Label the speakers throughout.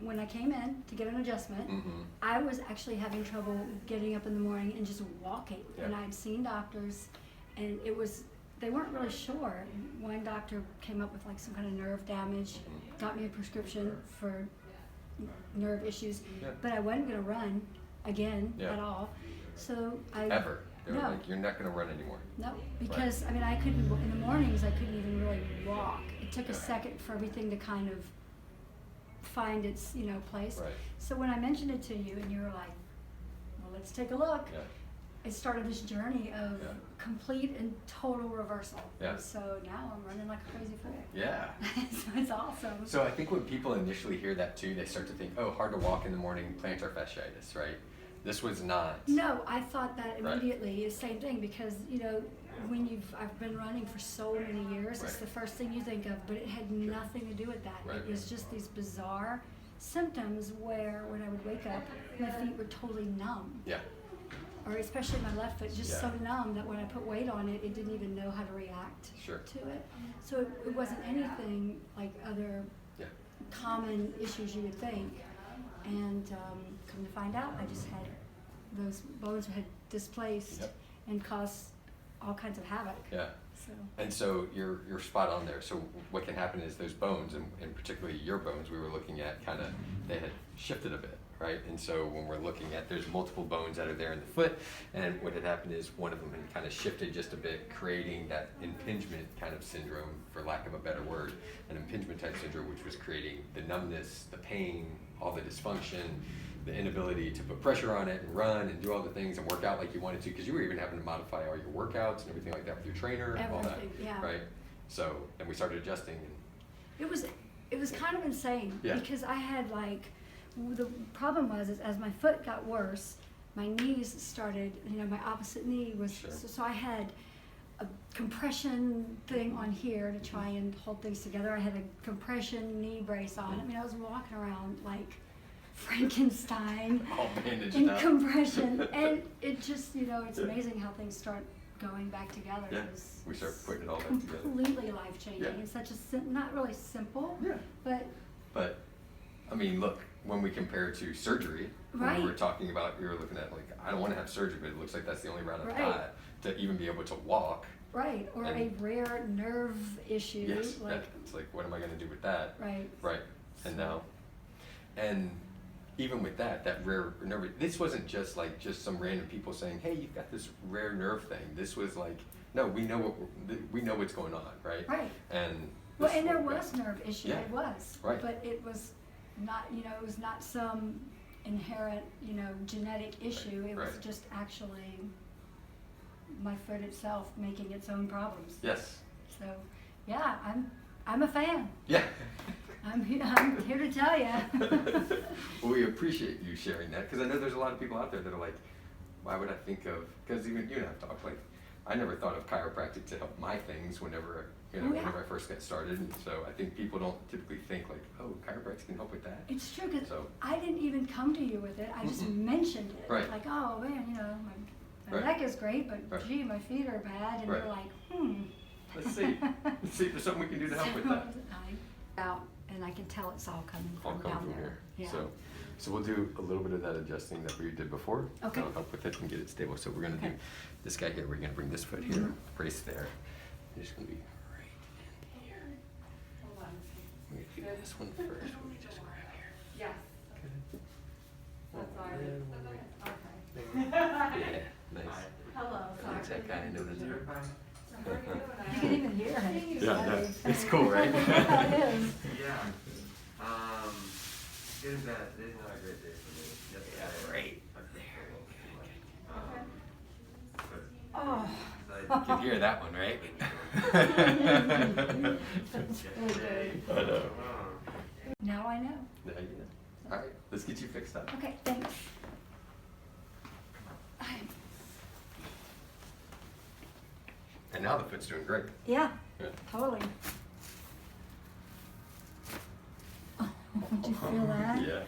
Speaker 1: when I came in to get an adjustment,
Speaker 2: Mm-hmm.
Speaker 1: I was actually having trouble getting up in the morning and just walking.
Speaker 2: Yeah.
Speaker 1: And I'd seen doctors, and they weren't really sure. One doctor came up with like some kind of nerve damage, got me a prescription for nerve issues,
Speaker 2: Yeah.
Speaker 1: but I wasn't going to run again
Speaker 2: Yeah.
Speaker 1: at all. So
Speaker 2: Ever. They were
Speaker 1: No.
Speaker 2: like, you're not going to run anymore.
Speaker 1: No, because I mean, I couldn't, in the mornings, I couldn't even really walk. It took a second for everything to kind of find its, place.
Speaker 2: Right.
Speaker 1: So when I mentioned it to you and you were like, well, let's take a look,
Speaker 2: Yeah.
Speaker 1: it started this journey of
Speaker 2: Yeah.
Speaker 1: complete and total reversal.
Speaker 2: Yeah.
Speaker 1: And so now I'm running like a crazy fool.
Speaker 2: Yeah.
Speaker 1: So it's awesome.
Speaker 2: So I think when people initially hear that too, they start to think, oh, hard to walk in the morning, plantar fasciitis, right? This was not.
Speaker 1: No, I thought that
Speaker 2: Right.
Speaker 1: immediately. It's the same thing because, when I've been running for so many years, it's
Speaker 2: Right.
Speaker 1: the first thing you think of, but it had nothing to do with that.
Speaker 2: Right.
Speaker 1: It was just these bizarre symptoms where when I would wake up, my feet were totally numb.
Speaker 2: Yeah.
Speaker 1: Or especially my left foot, just
Speaker 2: Yeah.
Speaker 1: so numb that when I put weight on it, it didn't even know how to react
Speaker 2: Sure.
Speaker 1: to it. So it wasn't anything like other
Speaker 2: Yeah.
Speaker 1: common issues you would think. And come to find out, I just had those bones had displaced
Speaker 2: Yep.
Speaker 1: and caused all kinds of havoc.
Speaker 2: Yeah.
Speaker 1: So
Speaker 2: And so you're spot on there. So what can happen is those bones, and particularly your bones, we were looking at they had shifted a bit, right? And so when we're looking at, there's multiple bones that are there in the foot, and what had happened is one of them had kind of shifted just a bit, creating that impingement kind of syndrome, for lack of a better word, an impingement type syndrome, which was creating the numbness, the pain, all the dysfunction, the inability to put pressure on it and run and do all the things and work out like you wanted to, because you were even having to modify all your workouts and everything like that with your trainer and all that,
Speaker 1: everything, yeah.
Speaker 2: right? So then we started adjusting. And
Speaker 1: It was kind of insane
Speaker 2: Yeah.
Speaker 1: because I had the problem was is as my foot got worse, my knees started, my opposite knee was,
Speaker 2: Sure.
Speaker 1: so I had a compression thing on here to try and hold things together. I had a compression knee brace on. I mean, I was walking around like Frankenstein
Speaker 2: all bandaged
Speaker 1: in
Speaker 2: up.
Speaker 1: compression, and it just, it's amazing how things start going back together.
Speaker 2: Yeah,
Speaker 1: It was
Speaker 2: we start putting it all back together.
Speaker 1: completely life-changing.
Speaker 2: Yeah.
Speaker 1: It's such not really simple,
Speaker 2: Yeah. But, I mean, look, when we compare it to surgery, when
Speaker 1: Right.
Speaker 2: we were talking about, you were looking at like, I don't want to have surgery, but it looks like that's the only route I've
Speaker 1: Right.
Speaker 2: got to even be able to walk.
Speaker 1: right, or
Speaker 2: And-
Speaker 1: a rare nerve issue,
Speaker 2: Yes,
Speaker 1: like,
Speaker 2: it's like, what am I going to do with that?
Speaker 1: right,
Speaker 2: Right, and now, and even with that rare nerve, this wasn't just some random people saying, hey, you've got this rare nerve thing. This was like, no, we know what's going on, right?
Speaker 1: right.
Speaker 2: And
Speaker 1: Well,
Speaker 2: this
Speaker 1: and there
Speaker 2: is what-
Speaker 1: was nerve issue,
Speaker 2: Yeah.
Speaker 1: it was,
Speaker 2: Right.
Speaker 1: but it was not, it was not some inherent, genetic issue. It was
Speaker 2: right.
Speaker 1: just actually my foot itself making its own problems.
Speaker 2: Yes.
Speaker 1: So, yeah, I'm a fan.
Speaker 2: Yeah.
Speaker 1: I'm here to tell you.
Speaker 2: Well, we appreciate you sharing that, because I know there's a lot of people out there that are like, why would I think of, because even you and I have talked, like, I never thought of chiropractic to help my things whenever I first got started, and so I think people don't typically think like, oh, chiropractic can help with that.
Speaker 1: It's true, because
Speaker 2: So-
Speaker 1: I didn't even come to you with it. I just mentioned it.
Speaker 2: Right.
Speaker 1: Like, oh man, my
Speaker 2: Right.
Speaker 1: neck is great, but
Speaker 2: Right.
Speaker 1: gee, my feet are bad. And
Speaker 2: Right.
Speaker 1: you're like,
Speaker 2: Let's see if there's something we can do to help with that.
Speaker 1: Out, and I can tell it's all coming
Speaker 2: All
Speaker 1: from
Speaker 2: come
Speaker 1: down
Speaker 2: from
Speaker 1: there.
Speaker 2: here.
Speaker 1: Yeah.
Speaker 2: So we'll do a little bit of that adjusting that we did before.
Speaker 1: Okay.
Speaker 2: That'll help with it and get it stable. So we're gonna
Speaker 1: Okay.
Speaker 2: do this guy here. We're gonna bring this foot here, brace there. You're just gonna be right in here. We're gonna do this one first. Let me just grab here.
Speaker 3: Yes,
Speaker 2: Good.
Speaker 3: that's all right.
Speaker 2: And we'll wait.
Speaker 3: Okay.
Speaker 2: Yeah, nice.
Speaker 3: Hello,
Speaker 2: Thanks, that guy. I know that's her.
Speaker 1: You can even hear it.
Speaker 2: Yeah, no, it's cool, right?
Speaker 1: Yeah, it is.
Speaker 4: Yeah. Good and bad. This is not a great day for me. Yesterday,
Speaker 2: Yeah, right.
Speaker 1: Oh.
Speaker 2: You can hear that one, right?
Speaker 1: Okay.
Speaker 2: I know.
Speaker 1: Now I know.
Speaker 2: Now you know. All right, let's get you fixed up.
Speaker 1: Okay, thanks.
Speaker 2: And now the foot's doing great.
Speaker 1: Yeah,
Speaker 2: Yeah.
Speaker 1: totally. Oh, did you feel that?
Speaker 2: Yeah.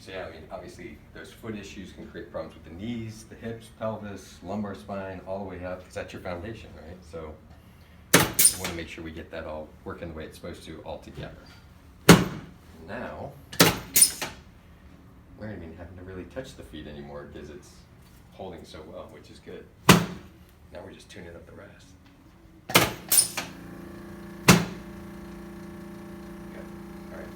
Speaker 2: So yeah, I mean, obviously, those foot issues can create problems with the knees, the hips, pelvis, lumbar spine, all the way up, because that's your foundation, right? So we want to make sure we get that all working the way it's supposed to all together. Now, we're not even having to really touch the feet anymore because it's holding so well, which is good. Now we're just tuning up the rest. Good. All right.